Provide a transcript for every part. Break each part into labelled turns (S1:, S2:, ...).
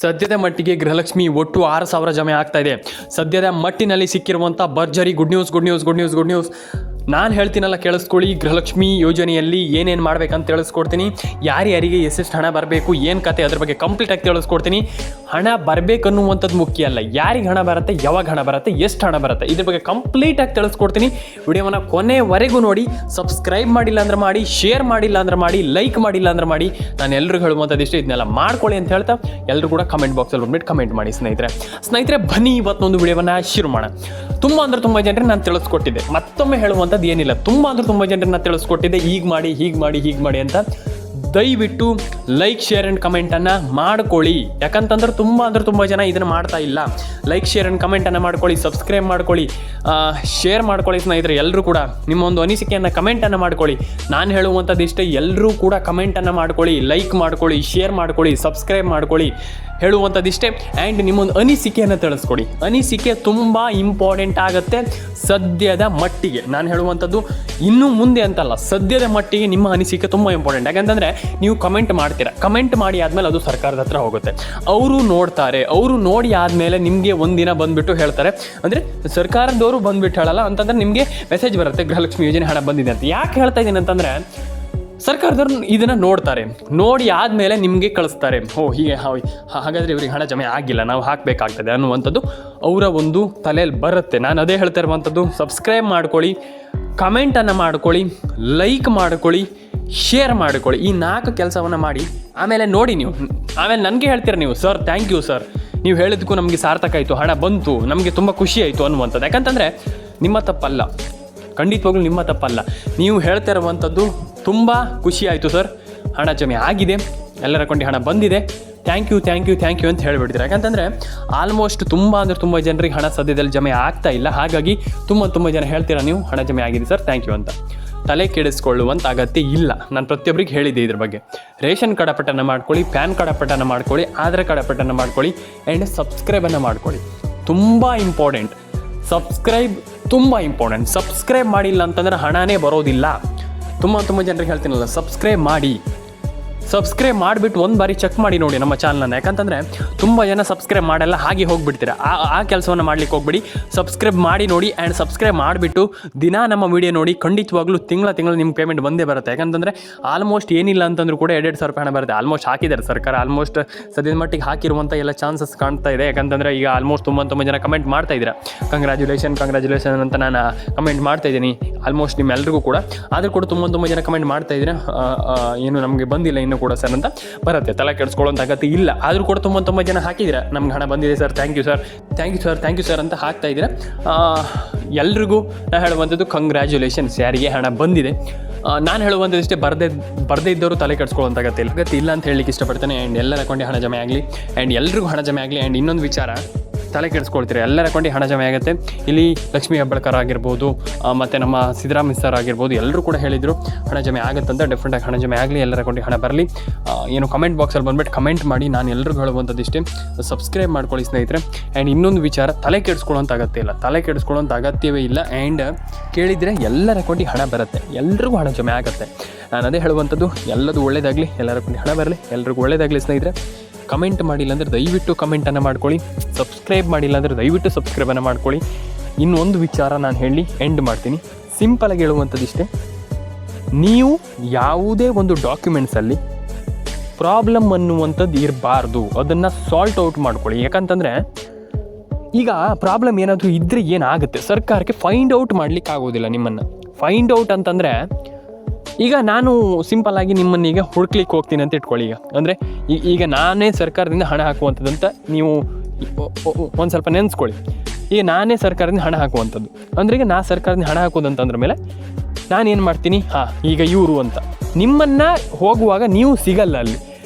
S1: ಸದ್ಯದ ಮಟ್ಟಿಗೆ ಗೃಹಲಕ್ಷ್ಮಿ ಒಟ್ಟು 6,000 ಜಮೆ ಆಗ್ತಾ ಇದೆ. ಸದ್ಯದ ಮಟ್ಟಿನಲ್ಲಿ ಸಿಕ್ಕಿರುವಂಥ ಭರ್ಜರಿ ಗುಡ್ ನ್ಯೂಸ್. ನಾನು ಹೇಳ್ತೀನಲ್ಲ, ಕೇಳಿಸ್ಕೊಳ್ಳಿ. ಗೃಹಲಕ್ಷ್ಮಿ ಯೋಜನೆಯಲ್ಲಿ ಏನೇನು ಮಾಡ್ಬೇಕಂತ ತಿಳಿಸ್ಕೊಡ್ತೀನಿ. ಯಾರ್ಯಾರಿಗೆ ಎಷ್ಟೆಷ್ಟು ಹಣ ಬರಬೇಕು, ಏನು ಕತೆ, ಅದ್ರ ಬಗ್ಗೆ ಕಂಪ್ಲೀಟಾಗಿ ತಿಳಿಸ್ಕೊಡ್ತೀನಿ. ಹಣ ಬರಬೇಕನ್ನುವಂಥದ್ದು ಮುಖ್ಯ ಅಲ್ಲ, ಯಾರಿಗೆ ಹಣ ಬರುತ್ತೆ, ಯಾವಾಗ ಹಣ ಬರುತ್ತೆ, ಎಷ್ಟು ಹಣ ಬರುತ್ತೆ, ಇದ್ರ ಬಗ್ಗೆ ಕಂಪ್ಲೀಟಾಗಿ ತಿಳಿಸ್ಕೊಡ್ತೀನಿ. ವಿಡಿಯೋವನ್ನು ಕೊನೆವರೆಗೂ ನೋಡಿ. ಸಬ್ಸ್ಕ್ರೈಬ್ ಮಾಡಿಲ್ಲ ಅಂದ್ರೆ ಮಾಡಿ, ಶೇರ್ ಮಾಡಿಲ್ಲ ಅಂದ್ರೆ ಮಾಡಿ, ಲೈಕ್ ಮಾಡಿಲ್ಲ ಅಂದ್ರೆ ಮಾಡಿ. ನಾನು ಎಲ್ರಿಗೂ ಹೇಳುವಂಥದ್ದು ಇಷ್ಟು, ಇದನ್ನೆಲ್ಲ ಮಾಡ್ಕೊಳ್ಳಿ ಅಂತ ಹೇಳ್ತಾ ಎಲ್ಲರೂ ಕೂಡ ಕಮೆಂಟ್ ಬಾಕ್ಸಲ್ಲಿ ಬಂದ್ಬಿಟ್ಟು ಕಮೆಂಟ್ ಮಾಡಿ ಸ್ನೇಹಿತರೆ. ಬನ್ನಿ ಇವತ್ತೊಂದು ವಿಡಿಯೋವನ್ನು ಶುರು ಮಾಡೋಣ. ತುಂಬ ಜನರಿಗೆ ನಾನು ತಿಳಿಸ್ಕೊಟ್ಟಿದ್ದೆ, ಮತ್ತೊಮ್ಮೆ ಹೇಳುವಂಥದ್ದು ಏನಿಲ್ಲ. ತುಂಬ ಜನರಿಗೆ ನಾನು ತಿಳಿಸ್ಕೊಟ್ಟಿದ್ದೆ, ಹೀಗೆ ಮಾಡಿ ಅಂತ. ದಯವಿಟ್ಟು ಲೈಕ್, ಶೇರ್ ಆ್ಯಂಡ್ ಕಮೆಂಟನ್ನು ಮಾಡ್ಕೊಳ್ಳಿ. ಯಾಕಂತಂದ್ರೆ ತುಂಬ ಜನ ಇದನ್ನು ಮಾಡ್ತಾ ಇಲ್ಲ. ಲೈಕ್, ಶೇರ್ ಆ್ಯಂಡ್ ಕಮೆಂಟನ್ನು ಮಾಡ್ಕೊಳ್ಳಿ, ಸಬ್ಸ್ಕ್ರೈಬ್ ಮಾಡ್ಕೊಳ್ಳಿ, ಶೇರ್ ಮಾಡ್ಕೊಳ್ಳಿ ಸ್ನೇಹಿತರೆ. ಎಲ್ಲರೂ ಕೂಡ ನಿಮ್ಮ ಒಂದು ಅನಿಸಿಕೆಯನ್ನು ಕಮೆಂಟನ್ನು ಮಾಡ್ಕೊಳ್ಳಿ. ನಾನು ಹೇಳುವಂಥದ್ದು ಇಷ್ಟೇ, ಎಲ್ಲರೂ ಕೂಡ ಕಮೆಂಟನ್ನು ಮಾಡ್ಕೊಳ್ಳಿ, ಲೈಕ್ ಮಾಡ್ಕೊಳ್ಳಿ, ಶೇರ್ ಮಾಡ್ಕೊಳ್ಳಿ, ಸಬ್ಸ್ಕ್ರೈಬ್ ಮಾಡ್ಕೊಳ್ಳಿ. ಹೇಳುವಂಥದ್ದು ಇಷ್ಟೇ. ಆ್ಯಂಡ್ ನಿಮ್ಮೊಂದು ಅನಿಸಿಕೆಯನ್ನು ತಿಳಿಸ್ಕೊಡಿ. ಅನಿಸಿಕೆ ತುಂಬ ಇಂಪಾರ್ಟೆಂಟ್ ಆಗುತ್ತೆ ಸದ್ಯದ ಮಟ್ಟಿಗೆ. ನಾನು ಹೇಳುವಂಥದ್ದು ಇನ್ನೂ ಮುಂದೆ ಅಂತಲ್ಲ, ಸದ್ಯದ ಮಟ್ಟಿಗೆ ನಿಮ್ಮ ಅನಿಸಿಕೆ ತುಂಬ ಇಂಪಾರ್ಟೆಂಟ್. ಯಾಕಂತಂದರೆ ನೀವು ಕಮೆಂಟ್ ಮಾಡ್ತೀರಾ, ಕಮೆಂಟ್ ಮಾಡಿ ಆದಮೇಲೆ ಅದು ಸರ್ಕಾರದ ಹತ್ರ ಹೋಗುತ್ತೆ, ಅವರು ನೋಡ್ತಾರೆ. ಅವರು ನೋಡಿ ಆದಮೇಲೆ ನಿಮಗೆ ಒಂದಿನ ಬಂದುಬಿಟ್ಟು ಹೇಳ್ತಾರೆ. ಅಂದರೆ ಸರ್ಕಾರದವರು ಬಂದುಬಿಟ್ಟು ಹೇಳಲ್ಲ, ಅಂತಂದರೆ ನಿಮಗೆ ಮೆಸೇಜ್ ಬರುತ್ತೆ, ಗೃಹಲಕ್ಷ್ಮಿ ಯೋಜನೆ ಹಣ ಬಂದಿದೆ ಅಂತ. ಯಾಕೆ ಹೇಳ್ತಾ ಇದ್ದೀನಿ ಅಂತಂದರೆ, ಸರ್ಕಾರದವ್ರು ಇದನ್ನು ನೋಡ್ತಾರೆ, ನೋಡಿ ಆದಮೇಲೆ ನಿಮಗೆ ಕಳಿಸ್ತಾರೆ. ಹೀಗೆ ಹಾಗಾದರೆ ಇವ್ರಿಗೆ ಹಣ ಜಮೆ ಆಗಿಲ್ಲ, ನಾವು ಹಾಕಬೇಕಾಗ್ತದೆ ಅನ್ನುವಂಥದ್ದು ಅವರ ಒಂದು ತಲೆಯಲ್ಲಿ ಬರುತ್ತೆ. ನಾನು ಅದೇ ಹೇಳ್ತಾ ಇರುವಂಥದ್ದು, ಸಬ್ಸ್ಕ್ರೈಬ್ ಮಾಡ್ಕೊಳ್ಳಿ, ಕಮೆಂಟನ್ನು ಮಾಡ್ಕೊಳ್ಳಿ, ಲೈಕ್ ಮಾಡ್ಕೊಳ್ಳಿ, ಶೇರ್ ಮಾಡ್ಕೊಳ್ಳಿ. ಈ 4 ಕೆಲಸವನ್ನು ಮಾಡಿ ಆಮೇಲೆ ನೋಡಿ ನೀವು. ಆಮೇಲೆ ನನಗೆ ಹೇಳ್ತೀರ ನೀವು, ಸರ್ ಥ್ಯಾಂಕ್ ಯು ಸರ್, ನೀವು ಹೇಳಿದ್ದಕ್ಕೂ ನಮಗೆ ಸಾರ್ಥಕ ಆಯಿತು, ಹಣ ಬಂತು, ನಮಗೆ ತುಂಬ ಖುಷಿ ಆಯಿತು ಅನ್ನುವಂಥದ್ದು. ಯಾಕಂತಂದರೆ ನಿಮ್ಮ ತಪ್ಪಲ್ಲ, ಖಂಡಿತವಾಗ್ಲೂ ನಿಮ್ಮ ತಪ್ಪಲ್ಲ. ನೀವು ಹೇಳ್ತಾ ಇರುವಂಥದ್ದು ತುಂಬ ಖುಷಿ ಆಯಿತು ಸರ್, ಹಣ ಜಮೆ ಆಗಿದೆ, ಎಲ್ಲರ ಕೊಂಡು ಹಣ ಬಂದಿದೆ, ಥ್ಯಾಂಕ್ ಯು ಅಂತ ಹೇಳಿಬಿಡ್ತೀರ. ಯಾಕಂತಂದರೆ ಆಲ್ಮೋಸ್ಟ್ ತುಂಬ ಜನರಿಗೆ ಹಣ ಸದ್ಯದಲ್ಲಿ ಜಮೆ ಆಗ್ತಾ ಇಲ್ಲ. ಹಾಗಾಗಿ ತುಂಬ ಜನ ಹೇಳ್ತೀರಾ ನೀವು, ಹಣ ಜಮೆ ಆಗಿದೆ ಸರ್, ಥ್ಯಾಂಕ್ ಯು ಅಂತ. ತಲೆ ಕೆಡಿಸ್ಕೊಳ್ಳುವಂಥ ಅಗತ್ಯ ಇಲ್ಲ. ನಾನು ಪ್ರತಿಯೊಬ್ಬರಿಗೆ ಹೇಳಿದ್ದೆ ಇದ್ರ ಬಗ್ಗೆ. ರೇಷನ್ ಕಾರ್ಡ್ ಅಪಟನ ಮಾಡ್ಕೊಳ್ಳಿ, ಪ್ಯಾನ್ ಕಾರ್ಡ್ ಅಪಟನ ಮಾಡ್ಕೊಳ್ಳಿ, ಆಧಾರ್ ಕಾರ್ಡ್ ಅಪಟನ ಮಾಡ್ಕೊಳ್ಳಿ, ಆ್ಯಂಡ್ ಸಬ್ಸ್ಕ್ರೈಬನ್ನು ಮಾಡ್ಕೊಳ್ಳಿ. ತುಂಬ ಇಂಪಾರ್ಟೆಂಟ್, ಸಬ್ಸ್ಕ್ರೈಬ್ ಮಾಡಿಲ್ಲ ಅಂತಂದರೆ ಹಣನೇ ಬರೋದಿಲ್ಲ. ತುಂಬ ಜನರಿಗೆ ಹೇಳ್ತೀನಲ್ಲ, ಸಬ್ಸ್ಕ್ರೈಬ್ ಮಾಡಿಬಿಟ್ಟು ಒಂದು ಬಾರಿ ಚೆಕ್ ಮಾಡಿ ನೋಡಿ ನಮ್ಮ ಚಾನಲನ್ನು. ಯಾಕಂತಂದರೆ ತುಂಬ ಜನ ಸಬ್ಸ್ಕ್ರೈಬ್ ಮಾಡಲ್ಲ, ಹಾಗೆ ಹೋಗಿಬಿಡ್ತೀರ. ಆ ಕೆಲಸವನ್ನು ಮಾಡ್ಲಿಕ್ಕೆ ಹೋಗ್ಬಿಡಿ. ಸಬ್ಸ್ಕ್ರೈಬ್ ಮಾಡಿ ನೋಡಿ, ಆ್ಯಂಡ್ ಸಬ್ಸ್ಕ್ರೈಬ್ ಮಾಡಿಬಿಟ್ಟು ದಿನ ನಮ್ಮ ವಿಡಿಯೋ ನೋಡಿ. ಖಂಡಿತವಾಗ್ಲೂ ತಿಂಗಳು ನಿಮ್ಗೆ ಪೇಮೆಂಟ್ ಬಂದೇ ಬರುತ್ತೆ. ಯಾಕಂತಂದರೆ ಆಲ್ಮೋಸ್ಟ್ ಏನಿಲ್ಲ ಅಂತಂದ್ರೂ ಕೂಡ 2,000 ರೂಪಾಯಿ ಹಣ ಬರುತ್ತೆ. ಆಲ್ಮೋಸ್ಟ್ ಹಾಕಿದ್ದಾರೆ ಸರ್ಕಾರ, ಆಲ್ಮೋಸ್ಟ್ ಸದ್ಯದ ಮಟ್ಟಿಗೆ ಹಾಕಿರುವಂಥ ಎಲ್ಲ ಚಾನ್ಸಸ್ ಕಾಣ್ತಾ ಇದೆ. ಯಾಕಂತಂದರೆ ಈಗ ಆಲ್ಮೋಸ್ಟ್ ತುಂಬ ಜನ ಕಮೆಂಟ್ ಮಾಡ್ತಾ ಇದ್ದೀರಾ, ಕಂಗ್ರ್ಯಾಚುಲೇಷನ್ ಅಂತ ನಾನು ಕಮೆಂಟ್ ಮಾಡ್ತಾ ಇದ್ದೀನಿ ಆಲ್ಮೋಸ್ಟ್ ನಿಮ್ಮೆಲ್ಲರಿಗೂ ಕೂಡ. ಆದರೂ ಕೂಡ ತುಂಬ ಜನ ಕಮೆಂಟ್ ಮಾಡ್ತಾ ಇದ್ದೀರಾ, ಏನು ನಮಗೆ ಬಂದಿಲ್ಲ ಇನ್ನೂ ಕೂಡ ಸರ್ ಅಂತ. ಬರುತ್ತೆ, ತಲೆ ಕೆಡಿಸ್ಕೊಳ್ಳೋಂಥ ಅಗತ್ಯ ಇಲ್ಲ. ಆದರೂ ಕೂಡ ತುಂಬ ಜನ ಹಾಕಿದ್ದೀರಾ, ನಮ್ಗೆ ಹಣ ಬಂದಿದೆ ಸರ್, ಥ್ಯಾಂಕ್ ಯು ಸರ್ ಅಂತ ಹಾಕ್ತಾ ಇದ್ದೀರಾ. ಎಲ್ರಿಗೂ ನಾನು ಹೇಳುವಂಥದ್ದು ಕಂಗ್ರ್ಯಾಚುಲೇಷನ್ಸ್, ಯಾರಿಗೆ ಹಣ ಬಂದಿದೆ. ನಾನು ಹೇಳುವಂಥದ್ದು ಇಷ್ಟೇ, ಬರದೇ ಇದ್ದವರು ತಲೆ ಕೆಡಿಸ್ಕೊಳ್ಳೋಂಥ ಅಗತ್ಯ ಇಲ್ಲ ಅಂತ ಹೇಳಲಿಕ್ಕೆ ಇಷ್ಟಪಡ್ತೇನೆ. ಆ್ಯಂಡ್ ಎಲ್ಲರ ಅಕೌಂಟಿಗೆ ಹಣ ಜಮೆ ಆಗಲಿ, ಆ್ಯಂಡ್ ಎಲ್ರಿಗೂ ಹಣ ಜಮೆ ಆಗಲಿ. ಆ್ಯಂಡ್ ಇನ್ನೊಂದು ವಿಚಾರ, ತಲೆ ಕೆಡಿಸ್ಕೊಳ್ತೀರಿ, ಎಲ್ಲರ ಅಕೌಂಟಿಗೆ ಹಣ ಜಮೆ ಆಗುತ್ತೆ. ಇಲ್ಲಿ ಲಕ್ಷ್ಮೀ ಹೆಬ್ಬಾಳ್ಕರ್ ಆಗಿರ್ಬೋದು, ಮತ್ತು ನಮ್ಮ ಸಿದ್ದರಾಮಯ್ಯ ಸರ್ ಆಗಿರ್ಬೋದು, ಎಲ್ಲರೂ ಕೂಡ ಹೇಳಿದರು ಹಣ ಜಮೆ ಆಗುತ್ತಂತ. ಡೆಫಿನೆಟಾಗಿ ಹಣ ಜಮೆ ಆಗಲಿ, ಎಲ್ಲರ ಅಕೌಂಟಿಗೆ ಹಣ ಬರಲಿ. ಏನು ಕಮೆಂಟ್ ಬಾಕ್ಸಲ್ಲಿ ಬಂದುಬಿಟ್ಟು ಕಮೆಂಟ್ ಮಾಡಿ. ನಾನು ಎಲ್ರಿಗೂ ಹೇಳುವಂಥದ್ದು ಇಷ್ಟೇ, ಸಬ್ಸ್ಕ್ರೈಬ್ ಮಾಡ್ಕೊಳ್ಳಿ ಸ್ನೇಹಿತರೆ. ಆ್ಯಂಡ್ ಇನ್ನೊಂದು ವಿಚಾರ, ತಲೆ ಕೆಡಿಸ್ಕೊಳ್ಳೋಂಥ ಅಗತ್ಯವೇ ಇಲ್ಲ. ಆ್ಯಂಡ್ ಕೇಳಿದರೆ ಎಲ್ಲರ ಅಕೌಂಟಿಗೆ ಹಣ ಬರುತ್ತೆ, ಎಲ್ರಿಗೂ ಹಣ ಜಮೆ ಆಗುತ್ತೆ. ನಾನು ಅದೇ ಹೇಳುವಂಥದ್ದು, ಎಲ್ಲದೂ ಒಳ್ಳೇದಾಗಲಿ, ಎಲ್ಲರ ಅಕೌಂಟಿಗೆ ಹಣ ಬರಲಿ, ಎಲ್ರಿಗೂ ಒಳ್ಳೇದಾಗಲಿ ಸ್ನೇಹಿತರೆ. ಕಮೆಂಟ್ ಮಾಡಿಲ್ಲ ಅಂದರೆ ದಯವಿಟ್ಟು ಕಮೆಂಟನ್ನು ಮಾಡ್ಕೊಳ್ಳಿ, ಸಬ್ಸ್ಕ್ರೈಬ್ ಮಾಡಿಲ್ಲ ಅಂದರೆ ದಯವಿಟ್ಟು ಸಬ್ಸ್ಕ್ರೈಬನ್ನು ಮಾಡ್ಕೊಳ್ಳಿ. ಇನ್ನೊಂದು ವಿಚಾರ ನಾನು ಹೇಳಿ ಎಂಡ್ ಮಾಡ್ತೀನಿ. ಸಿಂಪಲಾಗಿ ಹೇಳುವಂಥದ್ದು ಇಷ್ಟೇ, ನೀವು ಯಾವುದೇ ಒಂದು ಡಾಕ್ಯುಮೆಂಟ್ಸಲ್ಲಿ ಪ್ರಾಬ್ಲಮ್ ಅನ್ನುವಂಥದ್ದು ಇರಬಾರ್ದು, ಅದನ್ನು ಸಾಲ್ಟ್ ಔಟ್ ಮಾಡ್ಕೊಳ್ಳಿ. ಯಾಕಂತಂದರೆ ಈಗ ಪ್ರಾಬ್ಲಮ್ ಏನಾದರೂ ಇದ್ದರೆ ಏನಾಗುತ್ತೆ, ಸರ್ಕಾರಕ್ಕೆ ಫೈಂಡ್ ಔಟ್ ಮಾಡಲಿಕ್ಕೆ ಆಗೋದಿಲ್ಲ. ನಿಮ್ಮನ್ನು ಫೈಂಡ್ ಔಟ್ ಅಂತಂದರೆ, ಈಗ ನಾನು ಸಿಂಪಲ್ಲಾಗಿ ನಿಮ್ಮನ್ನೀಗ ಹುಡುಕ್ಲಿಕ್ಕೆ ಹೋಗ್ತೀನಿ ಅಂತ ಇಟ್ಕೊಳ್ಳಿ. ಅಂದರೆ ಈಗ ನಾನೇ ಸರ್ಕಾರದಿಂದ ಹಣ ಹಾಕುವಂಥದ್ದಂತ ನೀವು ಒಂದು ಸ್ವಲ್ಪ ನೆನೆಸ್ಕೊಳ್ಳಿ. ಈಗ ನಾನೇ ಸರ್ಕಾರದಿಂದ ಹಣ ಹಾಕುವಂಥದ್ದು ಅಂದರೆ, ಈಗ ಸರ್ಕಾರದಿಂದ ಹಣ ಹಾಕೋದಂತಂದ್ರ ಮೇಲೆ ನಾನೇನು ಮಾಡ್ತೀನಿ, ಈಗ ಇವರು ಅಂತ ನಿಮ್ಮನ್ನು ಹೋಗುವಾಗ ನೀವು ಸಿಗಲ್ಲ ಅಲ್ಲಿ.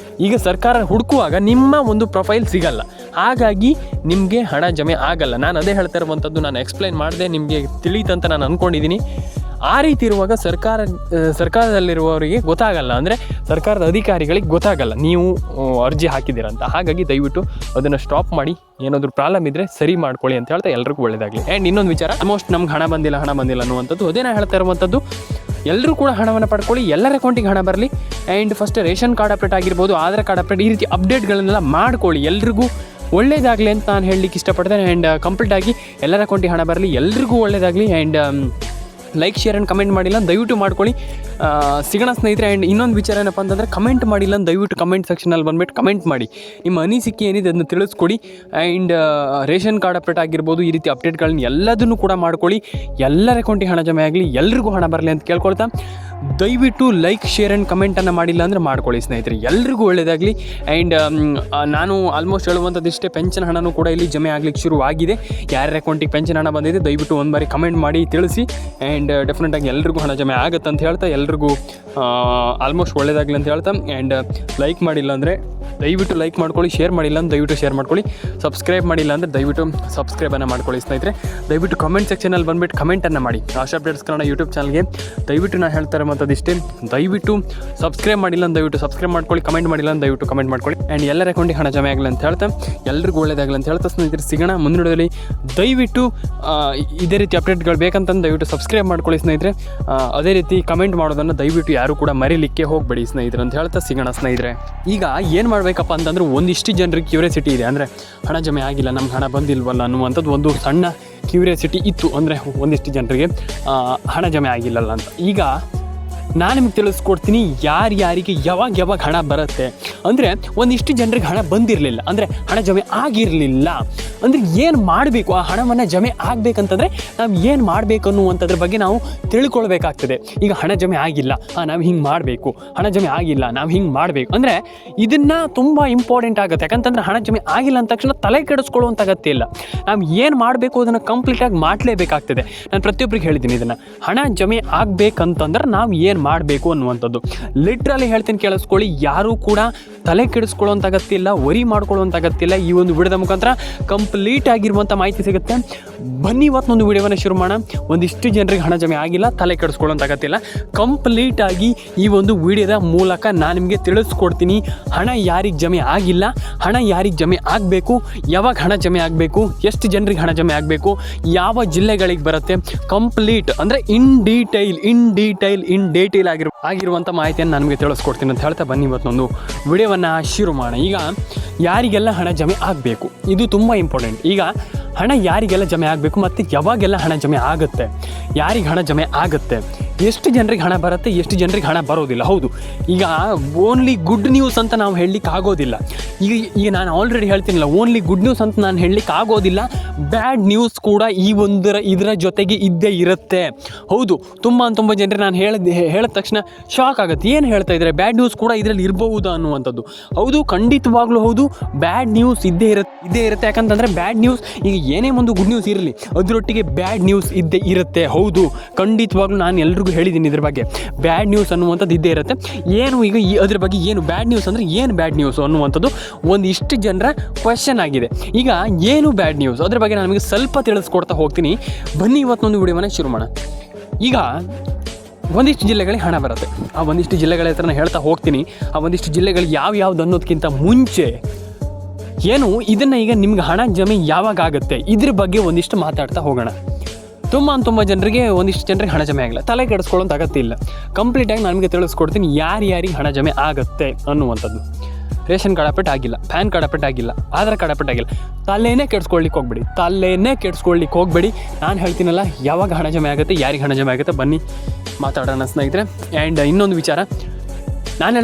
S1: ಈಗ ಸರ್ಕಾರ ಹುಡುಕುವಾಗ ನಿಮ್ಮ ಒಂದು ಪ್ರೊಫೈಲ್ ಸಿಗಲ್ಲ, ಹಾಗಾಗಿ ನಿಮಗೆ ಹಣ ಜಮೆ ಆಗಲ್ಲ. ನಾನು ಅದೇ ಹೇಳ್ತಾ ಇರುವಂಥದ್ದು, ನಾನು ಎಕ್ಸ್ಪ್ಲೈನ್ ಮಾಡಿದೆ, ನಿಮಗೆ ತಿಳಿಯುತ್ತಂತ ನಾನು ಅಂದ್ಕೊಂಡಿದ್ದೀನಿ. ಆ ರೀತಿ ಇರುವಾಗ ಸರ್ಕಾರದಲ್ಲಿರುವವರಿಗೆ ಗೊತ್ತಾಗಲ್ಲ, ಅಂದರೆ ಸರ್ಕಾರದ ಅಧಿಕಾರಿಗಳಿಗೆ ಗೊತ್ತಾಗಲ್ಲ ನೀವು ಅರ್ಜಿ ಹಾಕಿದ್ದೀರಂತ. ಹಾಗಾಗಿ ದಯವಿಟ್ಟು ಅದನ್ನು ಸ್ಟಾಪ್ ಮಾಡಿ, ಏನಾದರೂ ಪ್ರಾಬ್ಲಮ್ ಇದ್ದರೆ ಸರಿ ಮಾಡ್ಕೊಳ್ಳಿ ಅಂತ ಹೇಳ್ತಾ ಎಲ್ರಿಗೂ ಒಳ್ಳೆಯದಾಗಲಿ. ಆ್ಯಂಡ್ ಇನ್ನೊಂದು ವಿಚಾರ, ಆಲ್ಮೋಸ್ಟ್ ನಮ್ಗೆ ಹಣ ಬಂದಿಲ್ಲ ಅನ್ನುವಂಥದ್ದು, ಅದೇ ನಾನು ಹೇಳ್ತಾ ಇರುವಂಥದ್ದು, ಎಲ್ಲರೂ ಕೂಡ ಹಣವನ್ನು ಪಡ್ಕೊಳ್ಳಿ, ಎಲ್ಲರ ಅಕೌಂಟಿಗೆ ಹಣ ಬರಲಿ. And first ration card update ಆಗಿರ್ಬೋದು, ಆಧಾರ್ ಕಾರ್ಡ್ ಅಪ್ಡೇಟ್, ಈ ರೀತಿ ಅಪ್ಡೇಟ್ಗಳನ್ನೆಲ್ಲ ಮಾಡ್ಕೊಳ್ಳಿ. ಎಲ್ರಿಗೂ ಒಳ್ಳೇದಾಗಲಿ ಅಂತ ನಾನು ಹೇಳಲಿಕ್ಕೆ ಇಷ್ಟಪಡ್ತೇನೆ. ಆ್ಯಂಡ್ ಕಂಪ್ಲೀಟಾಗಿ ಎಲ್ಲರ ಅಕೌಂಟಿಗೆ ಹಣ ಬರಲಿ, ಎಲ್ರಿಗೂ ಒಳ್ಳೇದಾಗಲಿ. And like, share and comment ಮಾಡಿಲ್ಲ ದಯವಿಟ್ಟು ಮಾಡ್ಕೊಳ್ಳಿ. ಸಿಗೋಣ ಸ್ನೇಹಿತರೆ. ಆ್ಯಂಡ್ ಇನ್ನೊಂದು ವಿಚಾರ ಏನಪ್ಪ ಅಂತಂದರೆ, ಕಮೆಂಟ್ ಮಾಡಿಲ್ಲ ದಯವಿಟ್ಟು ಕಮೆಂಟ್ ಸೆಕ್ಷನಲ್ಲಿ ಬಂದುಬಿಟ್ಟು ಕಮೆಂಟ್ ಮಾಡಿ, ನಿಮ್ಮ ಅನಿಸಿಕೆ ಏನಿದೆ ಅದನ್ನು ತಿಳಿಸ್ಕೊಡಿ. ಆ್ಯಂಡ್ ರೇಷನ್ ಕಾರ್ಡ್ ಅಪ್ಡೇಟ್ ಆಗಿರ್ಬೋದು, ಈ ರೀತಿ ಅಪ್ಡೇಟ್ಗಳನ್ನ ಎಲ್ಲದನ್ನು ಕೂಡ ಮಾಡ್ಕೊಳ್ಳಿ. ಎಲ್ಲರ ಅಕೌಂಟಿಗೆ ಹಣ ಜಮೆ ಆಗಲಿ, ಎಲ್ರಿಗೂ ಹಣ ಬರಲಿ ಅಂತ ಕೇಳ್ಕೊಳ್ತಾ, ದಯವಿಟ್ಟು ಲೈಕ್, ಶೇರ್ ಆ್ಯಂಡ್ ಕಮೆಂಟನ್ನು ಮಾಡಿಲ್ಲ ಅಂದರೆ ಮಾಡ್ಕೊಳ್ಳಿ ಸ್ನೇಹಿತರೆ, ಎಲ್ರಿಗೂ ಒಳ್ಳೆಯದಾಗಲಿ. ಆ್ಯಂಡ್ ನಾನು ಆಲ್ಮೋಸ್ಟ್ ಹೇಳುವಂಥದ್ದಿಷ್ಟೇ, ಪೆನ್ಷನ್ ಹಣನೂ ಕೂಡ ಇಲ್ಲಿ ಜಮೆ ಆಗಲಿಕ್ಕೆ ಶುರುವಾಗಿದೆ. ಯಾರ್ಯಾರ ಅಕೌಂಟಿಗೆ ಪೆನ್ಷನ್ ಹಣ ಬಂದಿದೆ ದಯವಿಟ್ಟು ಒಂದು ಬಾರಿ ಕಮೆಂಟ್ ಮಾಡಿ ತಿಳಿಸಿ. ಆ್ಯಂಡ್ ಡೆಫಿನೆಟಾಗಿ ಎಲ್ರಿಗೂ ಹಣ ಜಮೆ ಆಗುತ್ತೆ ಅಂತ ಹೇಳ್ತಾ, ಎಲ್ರಿಗೂ ಆಲ್ಮೋಸ್ಟ್ ಒಳ್ಳೆಯದಾಗಲಿ ಅಂತ ಹೇಳ್ತಾ, ಆ್ಯಂಡ್ ಲೈಕ್ ಮಾಡಿಲ್ಲ ಅಂದರೆ ದಯವಿಟ್ಟು ಲೈಕ್ ಮಾಡ್ಕೊಳ್ಳಿ, ಶೇರ್ ಮಾಡಿಲ್ಲ ಅಂದರೆ ದಯವಿಟ್ಟು ಶೇರ್ ಮಾಡ್ಕೊಳ್ಳಿ, ಸಬ್ಸ್ಕ್ರೈಬ್ ಮಾಡಿಲ್ಲ ಅಂದರೆ ದಯವಿಟ್ಟು ಸಬ್ಸ್ಕ್ರೈಬನ್ನು ಮಾಡ್ಕೊಳ್ಳಿ ಸ್ನೇಹಿತರೆ. ದಯವಿಟ್ಟು ಕಮೆಂಟ್ ಸೆಕ್ಷನಲ್ಲಿ ಬಂದುಬಿಟ್ಟು ಕಮೆಂಟನ್ನು ಮಾಡಿ. ಆಶಾ ಅಪ್ಡೇಟ್ಸ್ ಕನ್ನಡ ಯೂಟ್ಯೂಬ್ ಚಾನಲ್ಗೆ ದಯವಿಟ್ಟು ನಾನು ಹೇಳ್ತಾರೆ ಇಷ್ಟೇ, ದಯವಿಟ್ಟು ಸಬ್ಸ್ಕ್ರೈಬ್ ಮಾಡಿಲ್ಲ ಅಂತ ದಯವಿಟ್ಟು ಸಬ್ಸ್ಕ್ರೈಬ್ ಮಾಡ್ಕೊಳ್ಳಿ, ಕಮೆಂಟ್ ಮಾಡಿಲ್ಲ ಅಂತ ದಯವಿಟ್ಟು ಕಮೆಂಟ್ ಮಾಡ್ಕೊಳ್ಳಿ. ಆ್ಯಂಡ್ ಎಲ್ಲರ ಅಕೌಂಟಿಗೆ ಹಣ ಜಮೆ ಆಗಲಿ ಅಂತ ಹೇಳ್ತಾ, ಎಲ್ರಿಗೂ ಒಳ್ಳೆಯದಾಗಲಿ ಅಂತ ಹೇಳ್ತಾ ಸ್ನೇಹಿತರೆ, ಸಿಗೋಣ ಮುಂದಿನ ವಿಡಿಯೋದಲ್ಲಿ. ದಯವಿಟ್ಟು ಇದೇ ರೀತಿ ಅಪ್ಡೇಟ್ಗಳು ಬೇಕಂತಂದು ದಯವಿಟ್ಟು ಸಬ್ಸ್ಕ್ರೈಬ್ ಮಾಡ್ಕೊಳ್ಳಿ ಸ್ನೇಹಿತರೆ. ಅದೇ ರೀತಿ ಕಮೆಂಟ್ ಮಾಡೋದನ್ನು ದಯವಿಟ್ಟು ಯಾರು ಕೂಡ ಮರೀಲಿಕ್ಕೆ ಹೋಗಬೇಡಿ ಸ್ನೇಹಿತರೆ ಅಂತ ಹೇಳ್ತಾ, ಸಿಗೋಣ ಸ್ನೇಹಿತರೆ. ಈಗ ಏನು ಮಾಡಬೇಕಪ್ಪ ಅಂತಂದ್ರೆ, ಒಂದಿಷ್ಟು ಜನರಿಗೆ ಕ್ಯೂರಿಯಾಸಿಟಿ ಇದೆ, ಅಂದರೆ ಹಣ ಜಮೆ ಆಗಿಲ್ಲ, ನಮ್ಗೆ ಹಣ ಬಂದಿಲ್ವಲ್ಲ ಅನ್ನುವಂಥದ್ದು ಒಂದು ಸಣ್ಣ ಕ್ಯೂರಿಯಾಸಿಟಿ ಇತ್ತು. ಅಂದರೆ ಒಂದಿಷ್ಟು ಜನರಿಗೆ ಹಣ ಜಮೆ ಆಗಿಲ್ಲಲ್ಲ ಅಂತ. ಈಗ ನಾನು ನಿಮ್ಗೆ ತಿಳಿಸ್ಕೊಡ್ತೀನಿ ಯಾರಿಗೆ ಯಾವಾಗ ಹಣ ಬರುತ್ತೆ. ಅಂದರೆ ಒಂದಿಷ್ಟು ಜನರಿಗೆ ಹಣ ಬಂದಿರಲಿಲ್ಲ, ಅಂದರೆ ಹಣ ಜಮೆ ಆಗಿರಲಿಲ್ಲ ಅಂದರೆ ಏನು ಮಾಡಬೇಕು, ಆ ಹಣವನ್ನು ಜಮೆ ಆಗಬೇಕಂತಂದರೆ ನಾವು ಏನು ಮಾಡಬೇಕು ಅನ್ನುವಂಥದ್ರ ಬಗ್ಗೆ ನಾವು ತಿಳ್ಕೊಳ್ಬೇಕಾಗ್ತದೆ. ಈಗ ಹಣ ಜಮೆ ಆಗಿಲ್ಲ, ನಾವು ಹಿಂಗೆ ಮಾಡಬೇಕು, ಹಣ ಜಮೆ ಆಗಿಲ್ಲ ನಾವು ಹಿಂಗೆ ಮಾಡಬೇಕು ಅಂದರೆ ಇದನ್ನು ತುಂಬ ಇಂಪಾರ್ಟೆಂಟ್ ಆಗುತ್ತೆ. ಯಾಕಂತಂದರೆ ಹಣ ಜಮೆ ಆಗಿಲ್ಲ ಅಂದ ತಕ್ಷಣ ತಲೆ ಕೆಡಿಸ್ಕೊಳ್ಳುವಂಥ ಅಗತ್ಯ ಇಲ್ಲ. ನಾವು ಏನು ಮಾಡಬೇಕು ಅದನ್ನು ಕಂಪ್ಲೀಟಾಗಿ ಮಾಡಲೇಬೇಕಾಗ್ತದೆ. ನಾನು ಪ್ರತಿಯೊಬ್ಬರಿಗೆ ಹೇಳಿದ್ದೀನಿ ಇದನ್ನು, ಹಣ ಜಮೆ ಆಗಬೇಕಂತಂದ್ರೆ ನಾವು ಏನು ಮಾಡಬೇಕು ಅನ್ನುವಂಥದ್ದು. ಲಿಟ್ರಲಿ ಹೇಳ್ತೀನಿ, ಕೇಳಿಸ್ಕೊಳ್ಳಿ. ಯಾರೂ ಕೂಡ ತಲೆ ಕೆಡಿಸ್ಕೊಳ್ಳುವಂಥ ಅಗತ್ಯ ಇಲ್ಲ, ವರಿ ಮಾಡ್ಕೊಳ್ಳುವಂಥ ಅಗತ್ಯ ಇಲ್ಲ. ಈ ಒಂದು ವಿಡಿಯೋದ ಮುಖಾಂತರ ಕಂಪ್ಲೀಟ್ ಆಗಿರುವಂಥ ಮಾಹಿತಿ ಸಿಗುತ್ತೆ. ಬನ್ನಿ ಇವತ್ತೊಂದು ವಿಡಿಯೋವನ್ನು ಶುರು ಮಾಡೋಣ. ಒಂದಿಷ್ಟು ಜನರಿಗೆ ಹಣ ಜಮೆ ಆಗಿಲ್ಲ, ತಲೆ ಕೆಡಿಸ್ಕೊಳ್ಳುವಂಥ ಅಗತ್ಯ ಇಲ್ಲ. ಕಂಪ್ಲೀಟಾಗಿ ಈ ಒಂದು ವಿಡಿಯೋದ ಮೂಲಕ ನಾನು ನಿಮಗೆ ತಿಳಿಸ್ಕೊಡ್ತೀನಿ, ಹಣ ಯಾರಿಗೆ ಜಮೆ ಆಗಿಲ್ಲ, ಹಣ ಯಾರಿಗೆ ಜಮೆ ಆಗಬೇಕು, ಯಾವಾಗ ಹಣ ಜಮೆ ಆಗಬೇಕು, ಎಷ್ಟು ಜನರಿಗೆ ಹಣ ಜಮೆ ಆಗಬೇಕು, ಯಾವ ಜಿಲ್ಲೆಗಳಿಗೆ ಬರುತ್ತೆ, ಕಂಪ್ಲೀಟ್ ಅಂದರೆ ಇನ್ ಡೀಟೇಲ್ ಆಗಿರುವಂಥ ಮಾಹಿತಿಯನ್ನು ನಾನು ನಿಮಗೆ ತಿಳಿಸ್ಕೊಡ್ತೀನಿ ಅಂತ ಹೇಳ್ತಾ, ಬನ್ನಿ ಇವತ್ತೊಂದು ವಿಡಿಯೋವನ್ನು ಶುರು ಮಾಡೋಣ. ಈಗ ಯಾರಿಗೆಲ್ಲ ಹಣ ಜಮೆ ಆಗಬೇಕು, ಇದು ತುಂಬ ಇಂಪಾರ್ಟೆಂಟ್. ಈಗ ಹಣ ಯಾರಿಗೆಲ್ಲ ಜಮೆ ಆಗಬೇಕು ಮತ್ತು ಯಾವಾಗೆಲ್ಲ ಹಣ ಜಮೆ ಆಗುತ್ತೆ, ಯಾರಿಗೆ ಹಣ ಜಮೆ ಆಗುತ್ತೆ, ಎಷ್ಟು ಜನರಿಗೆ ಹಣ ಬರುತ್ತೆ, ಎಷ್ಟು ಜನರಿಗೆ ಹಣ ಬರೋದಿಲ್ಲ. ಹೌದು, ಈಗ ಓನ್ಲಿ ಗುಡ್ ನ್ಯೂಸ್ ಅಂತ ನಾವು ಹೇಳಲಿಕ್ಕೆ ಆಗೋದಿಲ್ಲ. ಈಗ ನಾನು ಆಲ್ರೆಡಿ ಹೇಳ್ತೀನಿಲ್ಲ, ಓನ್ಲಿ ಗುಡ್ ನ್ಯೂಸ್ ಅಂತ ನಾನು ಹೇಳಲಿಕ್ಕೆ ಆಗೋದಿಲ್ಲ. ಬ್ಯಾಡ್ ನ್ಯೂಸ್ ಕೂಡ ಇದರ ಜೊತೆಗೆ ಇದ್ದೇ ಇರುತ್ತೆ. ಹೌದು, ತುಂಬ ಜನರಿಗೆ ನಾನು ಹೇಳಿದ ತಕ್ಷಣ ಶಾಕ್ ಆಗುತ್ತೆ, ಏನು ಹೇಳ್ತಾ ಇದ್ದಾರೆ, ಬ್ಯಾಡ್ ನ್ಯೂಸ್ ಕೂಡ ಇದರಲ್ಲಿ ಇರಬಹುದಾ ಅನ್ನುವಂಥದ್ದು. ಹೌದು, ಖಂಡಿತವಾಗ್ಲೂ ಹೌದು, ಬ್ಯಾಡ್ ನ್ಯೂಸ್ ಇದ್ದೇ ಇರುತ್ತೆ. ಯಾಕಂತಂದರೆ ಬ್ಯಾಡ್ ನ್ಯೂಸ್, ಈಗ ಏನೇ ಒಂದು ಗುಡ್ ನ್ಯೂಸ್ ಇರಲಿ ಅದರೊಟ್ಟಿಗೆ ಬ್ಯಾಡ್ ನ್ಯೂಸ್ ಇದ್ದೇ ಇರುತ್ತೆ. ಹೌದು, ಖಂಡಿತವಾಗ್ಲೂ ನಾನು ಎಲ್ರಿಗೂ ಹೇಳಿದ್ದೀನಿ ಇದ್ರ ಬಗ್ಗೆ, ಬ್ಯಾಡ್ ನ್ಯೂಸ್ ಅನ್ನುವಂಥದ್ದು ಇದ್ದೇ ಇರುತ್ತೆ. ಏನು ಈಗ ಅದ್ರ ಬಗ್ಗೆ ಏನು ಬ್ಯಾಡ್ ನ್ಯೂಸ್ ಅಂದರೆ ಏನು ಬ್ಯಾಡ್ ನ್ಯೂಸ್ ಅನ್ನುವಂಥದ್ದು ಒಂದಿಷ್ಟು ಜನರ ಕ್ವೆಶ್ಚನ್ ಆಗಿದೆ. ಈಗ ಏನು ಬ್ಯಾಡ್ ನ್ಯೂಸ್ ಅದ್ರ ಬಗ್ಗೆ ನಾನು ನಿಮಗೆ ಸ್ವಲ್ಪ ತಿಳಿಸ್ಕೊಡ್ತಾ ಹೋಗ್ತೀನಿ. ಬನ್ನಿ ಇವತ್ತೊಂದು ವಿಡಿಯೋವನ್ನು ಶುರು ಮಾಡೋಣ. ಈಗ ಒಂದಿಷ್ಟು ಜಿಲ್ಲೆಗಳಿಗೆ ಹಣ ಬರುತ್ತೆ, ಆ ಒಂದಿಷ್ಟು ಜಿಲ್ಲೆಗಳ ಹೆಸರು ನಾನು ಹೇಳ್ತಾ ಹೋಗ್ತೀನಿ. ಆ ಒಂದಿಷ್ಟು ಜಿಲ್ಲೆಗಳು ಯಾವ್ಯಾವ್ದು ಅನ್ನೋದಕ್ಕಿಂತ ಮುಂಚೆ ಏನು ಇದನ್ನು ಈಗ ನಿಮ್ಗೆ ಹಣ ಜಮೆ ಯಾವಾಗ ಆಗುತ್ತೆ ಇದ್ರ ಬಗ್ಗೆ ಒಂದಿಷ್ಟು ಮಾತಾಡ್ತಾ ಹೋಗೋಣ. ತುಂಬ ಜನರಿಗೆ ಒಂದಿಷ್ಟು ಜನರಿಗೆ ಹಣ ಜಮೆ ಆಗಿಲ್ಲ, ತಲೆ ಕೆಡಿಸ್ಕೊಳ್ಳೋಂಥ ಅಗತ್ಯ ಇಲ್ಲ. ಕಂಪ್ಲೀಟಾಗಿ ನಾನು ನಿಮಗೆ ತಿಳಿಸ್ಕೊಡ್ತೀನಿ ಯಾರಿಗೆ ಹಣ ಜಮೆ ಆಗುತ್ತೆ ಅನ್ನುವಂಥದ್ದು. ರೇಷನ್ ಕಾರ್ಡ್ ಅಪ್ಡೇಟ್ ಆಗಿಲ್ಲ, ಪ್ಯಾನ್ ಕಾರ್ಡ್ ಅಪ್ಡೇಟ್ ಆಗಿಲ್ಲ, ಆಧಾರ್ ಕಾರ್ಡ್ ಅಪ್ಡೇಟ್ ಆಗಿಲ್ಲ, ತಲೆನೇ ಕೆಡಿಸ್ಕೊಳ್ಳಿಕ್ಕೆ ಹೋಗಬೇಡಿ. ನಾನು ಹೇಳ್ತೀನಲ್ಲ ಯಾವಾಗ ಹಣ ಜಮೆ ಆಗುತ್ತೆ, ಯಾರಿಗೆ ಹಣ ಜಮೆ ಆಗುತ್ತೆ, ಬನ್ನಿ ಮಾತಾಡೋಣ ಸ್ನೇಹಿತರೆ. ಆ್ಯಂಡ್ ಇನ್ನೊಂದು ವಿಚಾರ ನಾನು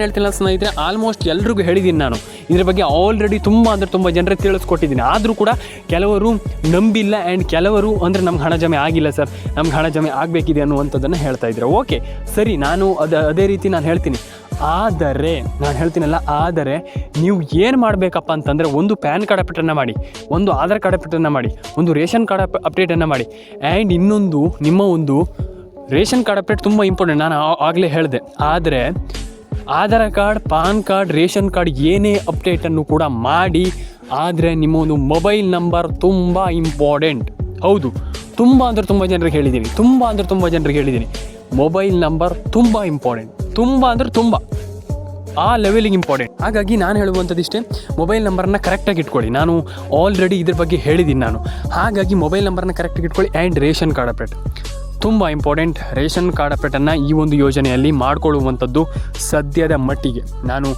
S1: ಹೇಳ್ತಿಲ್ಲ ಸ್ನೇಹಿತರೆ, ಆಲ್ಮೋಸ್ಟ್ ಎಲ್ರಿಗೂ ಹೇಳಿದ್ದೀನಿ ನಾನು ಇದ್ರ ಬಗ್ಗೆ ಆಲ್ರೆಡಿ ತುಂಬ ಜನರಿಗೆ ತಿಳಿಸ್ಕೊಟ್ಟಿದ್ದೀನಿ. ಆದರೂ ಕೂಡ ಕೆಲವರು ನಂಬಿಲ್ಲ. ಆ್ಯಂಡ್ ಕೆಲವರು ಅಂದರೆ ನಮ್ಗೆ ಹಣ ಜಮೆ ಆಗಿಲ್ಲ ಸರ್, ನಮ್ಗೆ ಹಣ ಜಮೆ ಆಗಬೇಕಿದೆ ಅನ್ನುವಂಥದ್ದನ್ನು ಹೇಳ್ತಾ ಇದ್ದಾರೆ. ಓಕೆ ಸರಿ, ನಾನು ಅದೇ ರೀತಿ ನಾನು ಹೇಳ್ತೀನಿ. ಆದರೆ ನೀವು ಏನು ಮಾಡಬೇಕಪ್ಪ ಅಂತಂದರೆ, ಒಂದು ಪ್ಯಾನ್ ಕಾರ್ಡ್ ಅಪ್ಡೇಟನ್ನು ಮಾಡಿ, ಒಂದು ಆಧಾರ್ ಕಾರ್ಡ್ ಅಪ್ಡೇಟನ್ನು ಮಾಡಿ, ಒಂದು ರೇಷನ್ ಕಾರ್ಡ್ ಅಪ್ಡೇಟನ್ನು ಮಾಡಿ. ಆ್ಯಂಡ್ ಇನ್ನೊಂದು ನಿಮ್ಮ ಒಂದು ರೇಷನ್ ಕಾರ್ಡ್ ಅಪ್ಡೇಟ್ ತುಂಬ ಇಂಪಾರ್ಟೆಂಟ್, ನಾನು ಆಗಲೇ ಹೇಳಿದೆ. ಆದರೆ Aadhaar card, PAN card, ration card ಏನೇ ಅಪ್ಡೇಟನ್ನು ಕೂಡ ಮಾಡಿ. ಆದರೆ ನಿಮ್ಮ ಒಂದು ಮೊಬೈಲ್ ನಂಬರ್ ತುಂಬ ಇಂಪಾರ್ಟೆಂಟ್. ಹೌದು, ತುಂಬ ಜನರಿಗೆ ಹೇಳಿದ್ದೀನಿ, ಮೊಬೈಲ್ ನಂಬರ್ ತುಂಬ ಇಂಪಾರ್ಟೆಂಟ್, ತುಂಬ ಆ ಲೆವೆಲಿಗೆ ಇಂಪಾರ್ಟೆಂಟ್. ಹಾಗಾಗಿ ನಾನು ಹೇಳುವಂಥದ್ದಿಷ್ಟೇ, ಮೊಬೈಲ್ ನಂಬರನ್ನು ಕರೆಕ್ಟಾಗಿ ಇಟ್ಕೊಳ್ಳಿ. ನಾನು ಆಲ್ರೆಡಿ ಇದ್ರ ಬಗ್ಗೆ ಹೇಳಿದ್ದೀನಿ ನಾನು. ಹಾಗಾಗಿ ಮೊಬೈಲ್ ನಂಬರನ್ನ ಕರೆಕ್ಟಾಗಿ ಇಟ್ಕೊಳ್ಳಿ. ಆ್ಯಂಡ್ ರೇಷನ್ ಕಾರ್ಡ್ ಅಪ್ಡೇಟ್ ತುಂಬ ಇಂಪಾರ್ಟೆಂಟ್. ರೇಷನ್ ಕಾರ್ಡ್ ಅಪ್ಡೇಟನ್ನು ಈ ಒಂದು ಯೋಜನೆಯಲ್ಲಿ ಮಾಡಿಕೊಳ್ಳುವಂಥದ್ದು ಸದ್ಯದ ಮಟ್ಟಿಗೆ ನಾನು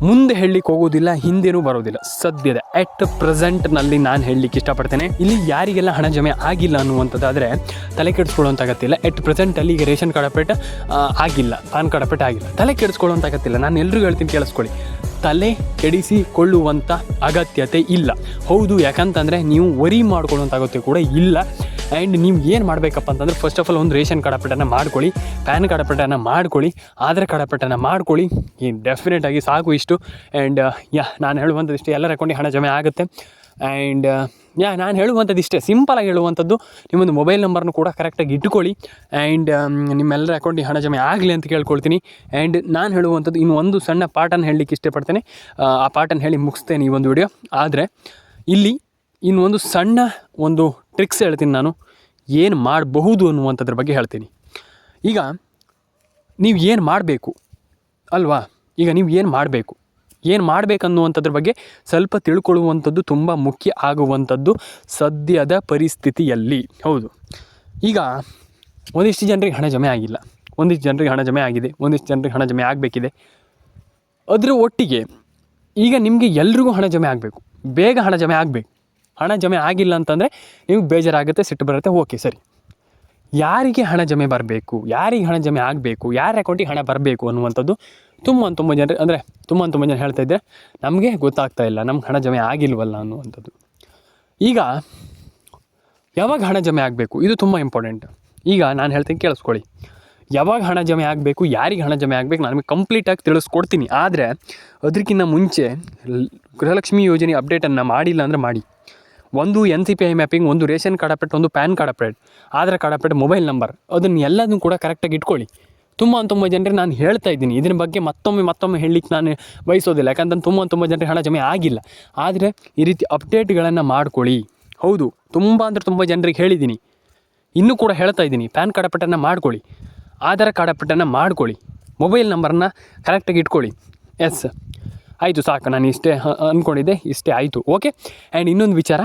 S1: ಮುಂದೆ ಹೇಳಲಿಕ್ಕೆ ಹೋಗೋದಿಲ್ಲ, ಹಿಂದೆನೂ ಬರೋದಿಲ್ಲ. ಸದ್ಯದ ಎಟ್ ಪ್ರೆಸೆಂಟ್ನಲ್ಲಿ ನಾನು ಹೇಳಲಿಕ್ಕೆ ಇಷ್ಟಪಡ್ತೇನೆ. ಇಲ್ಲಿ ಯಾರಿಗೆಲ್ಲ ಹಣ ಜಮೆ ಆಗಿಲ್ಲ ಅನ್ನುವಂಥದ್ದಾದರೆ ತಲೆ ಕೆಡಿಸ್ಕೊಳ್ಳುವಂಥ ಅಗತ್ಯ ಎಟ್ ಪ್ರೆಸೆಂಟಲ್ಲಿ ಈಗ ರೇಷನ್ ಕಾರ್ಡ್ ಅಪ್ಡೇಟ್ ಆಗಿಲ್ಲ, ಪಾನ್ ಕಾರ್ಡ್ ಅಪ್ಡೇಟ್ ಆಗಿಲ್ಲ, ತಲೆ ಕೆಡಿಸ್ಕೊಳ್ಳುವಂಥ ಅಗತ್ಯ ನಾನು ಎಲ್ರಿಗೂ ಹೇಳ್ತೀನಿ, ಕೇಳಿಸ್ಕೊಳ್ಳಿ. ತಲೆ ಕೆಡಿಸಿಕೊಳ್ಳುವಂಥ ಅಗತ್ಯತೆ ಇಲ್ಲ. ಹೌದು, ಯಾಕಂತಂದರೆ ನೀವು ವರಿ ಮಾಡ್ಕೊಳ್ಳುವಂಥ ಅಗತ್ಯ ಕೂಡ ಇಲ್ಲ. ಆ್ಯಂಡ್ ನೀವು ಏನು ಮಾಡಬೇಕಪ್ಪ ಅಂತಂದರೆ ಫಸ್ಟ್ ಆಫ್ ಆಲ್ ಒಂದು ರೇಷನ್ ಕಾರ್ಡ್ ಅಪ್ಡೇಟನ್ನು ಮಾಡ್ಕೊಳ್ಳಿ, ಪ್ಯಾನ್ ಕಾರ್ಡ್ ಅಪ್ಡೇಟನ್ನು ಮಾಡ್ಕೊಳ್ಳಿ, ಆಧಾರ್ ಕಾರ್ಡ್ ಅಪ್ಡೇಟನ್ನು ಮಾಡ್ಕೊಳ್ಳಿ. ಡೆಫಿನೆಟಾಗಿ ಸಾಕು ಇಷ್ಟು. ಆ್ಯಂಡ್ ನಾನು ಹೇಳುವಂಥದ್ದು ಇಷ್ಟೇ, ಎಲ್ಲರ ಅಕೌಂಟಿಗೆ ಹಣ ಜಮೆ ಆಗುತ್ತೆ. ಆ್ಯಂಡ್ ನಾನು ಹೇಳುವಂಥದ್ದು ಇಷ್ಟೇ, ಸಿಂಪಲಾಗಿ ಹೇಳುವಂಥದ್ದು, ನಿಮ್ಮೊಂದು ಮೊಬೈಲ್ ನಂಬರ್ನು ಕೂಡ ಕರೆಕ್ಟಾಗಿ ಇಟ್ಕೊಳ್ಳಿ. ಆ್ಯಂಡ್ ನಿಮ್ಮೆಲ್ಲರ ಅಕೌಂಟಿಗೆ ಹಣ ಜಮೆ ಆಗಲಿ ಅಂತ ಕೇಳ್ಕೊಳ್ತೀನಿ. ಆ್ಯಂಡ್ ನಾನು ಹೇಳುವಂಥದ್ದು ಇನ್ನು ಒಂದು ಸಣ್ಣ ಪಾಠನ ಹೇಳಲಿಕ್ಕೆ ಇಷ್ಟಪಡ್ತೇನೆ. ಆ ಪಾಠನ ಹೇಳಿ ಮುಗಿಸ್ತೇನೆ ಈ ಒಂದು ವಿಡಿಯೋ. ಆದರೆ ಇಲ್ಲಿ ಇನ್ನೊಂದು ಸಣ್ಣ ಒಂದು ಟ್ರಿಕ್ಸ್ ಹೇಳ್ತೀನಿ, ನಾನು ಏನು ಮಾಡಬಹುದು ಅನ್ನುವಂಥದ್ರ ಬಗ್ಗೆ ಹೇಳ್ತೀನಿ. ಈಗ ನೀವು ಏನು ಮಾಡಬೇಕು ಅಲ್ವಾ, ಈಗ ನೀವು ಏನು ಮಾಡಬೇಕನ್ನುವಂಥದ್ರ ಬಗ್ಗೆ ಸ್ವಲ್ಪ ತಿಳ್ಕೊಳ್ಳುವಂಥದ್ದು ತುಂಬ ಮುಖ್ಯ ಆಗುವಂಥದ್ದು ಸದ್ಯದ ಪರಿಸ್ಥಿತಿಯಲ್ಲಿ. ಹೌದು, ಈಗ ಒಂದಿಷ್ಟು ಜನರಿಗೆ ಹಣ ಜಮೆ ಆಗಿಲ್ಲ, ಒಂದಿಷ್ಟು ಜನರಿಗೆ ಹಣ ಜಮೆ ಆಗಿದೆ, ಒಂದಿಷ್ಟು ಜನರಿಗೆ ಹಣ ಜಮೆ ಆಗಬೇಕಿದೆ. ಅದರ ಒಟ್ಟಿಗೆ ಈಗ ನಿಮಗೆ ಎಲ್ರಿಗೂ ಹಣ ಜಮೆ ಆಗಬೇಕು, ಬೇಗ ಹಣ ಜಮೆ ಆಗಬೇಕು. ಹಣ ಜಮೆ ಆಗಿಲ್ಲ ಅಂತಂದರೆ ನಿಮಗೆ ಬೇಜಾರಾಗುತ್ತೆ, ಸಿಟ್ಟು ಬರುತ್ತೆ. ಓಕೆ, ಸರಿ. ಯಾರಿಗೆ ಹಣ ಜಮೆ ಬರಬೇಕು, ಯಾರಿಗೆ ಹಣ ಜಮೆ ಆಗಬೇಕು, ಯಾರ ಅಕೌಂಟಿಗೆ ಹಣ ಬರಬೇಕು ಅನ್ನುವಂಥದ್ದು ತುಂಬ ಜನರು, ಅಂದರೆ ತುಂಬ ಜನ ಹೇಳ್ತಾ ಇದ್ದರೆ ನಮಗೆ ಗೊತ್ತಾಗ್ತಾ ಇಲ್ಲ, ನಮ್ಗೆ ಹಣ ಜಮೆ ಆಗಿಲ್ವಲ್ಲ ಅನ್ನುವಂಥದ್ದು. ಈಗ ಯಾವಾಗ ಹಣ ಜಮೆ ಆಗಬೇಕು, ಇದು ತುಂಬ ಇಂಪಾರ್ಟೆಂಟ್. ಈಗ ನಾನು ಹೇಳ್ತೀನಿ, ಕೇಳಿಸ್ಕೊಳ್ಳಿ. ಯಾವಾಗ ಹಣ ಜಮೆ ಆಗಬೇಕು, ಯಾರಿಗೆ ಹಣ ಜಮೆ ಆಗಬೇಕು, ನಾನು ನಿಮಗೆ ಕಂಪ್ಲೀಟಾಗಿ ತಿಳಿಸ್ಕೊಡ್ತೀನಿ. ಆದರೆ ಅದಕ್ಕಿಂತ ಮುಂಚೆ ಗೃಹಲಕ್ಷ್ಮಿ ಯೋಜನೆ ಅಪ್ಡೇಟನ್ನು ಮಾಡಿಲ್ಲ ಅಂದರೆ ಮಾಡಿ. ಒಂದು NCPI ಮ್ಯಾಪಿಂಗ್, ಒಂದು ರೇಷನ್ ಕಾರ್ಡ್ ಅಪ್ಡೇಟ್, ಒಂದು PAN card update, Aadhaar card update, mobile number, ಅದನ್ನು ಎಲ್ಲದನ್ನು ಕೂಡ ಕರೆಕ್ಟಾಗಿ ಇಟ್ಕೊಳ್ಳಿ. ತುಂಬ ಜನರಿಗೆ ನಾನು ಹೇಳ್ತಾ ಇದ್ದೀನಿ, ಇದ್ರ ಬಗ್ಗೆ ಮತ್ತೊಮ್ಮೆ ಹೇಳಲಿಕ್ಕೆ ನಾನು ಬಯಸೋದಿಲ್ಲ. ಯಾಕಂತಂದ್ರೆ ತುಂಬ ಜನರಿಗೆ ಹಣ ಜಮೆ ಆಗಿಲ್ಲ. ಆದರೆ ಈ ರೀತಿ ಅಪ್ಡೇಟ್ಗಳನ್ನು ಮಾಡ್ಕೊಳ್ಳಿ. ಹೌದು, ತುಂಬ ಜನರಿಗೆ ಹೇಳಿದ್ದೀನಿ, ಇನ್ನೂ ಕೂಡ ಹೇಳ್ತಾ ಇದ್ದೀನಿ. ಪ್ಯಾನ್ ಕಾರ್ಡ್ ಅಪ್ಡೇಟನ್ನು ಮಾಡ್ಕೊಳ್ಳಿ, ಆಧಾರ್ ಕಾರ್ಡ್ ಅಪ್ಡೇಟನ್ನು ಮಾಡ್ಕೊಳ್ಳಿ, ಮೊಬೈಲ್ ನಂಬರನ್ನು ಕರೆಕ್ಟಾಗಿ ಇಟ್ಕೊಳ್ಳಿ. ಎಸ್, ಆಯಿತು, ಸಾಕು. ನಾನು ಇಷ್ಟೇ ಅಂದ್ಕೊಂಡಿದ್ದೆ, ಇಷ್ಟೇ ಆಯಿತು. ಓಕೆ. ಆ್ಯಂಡ್ ಇನ್ನೊಂದು ವಿಚಾರ,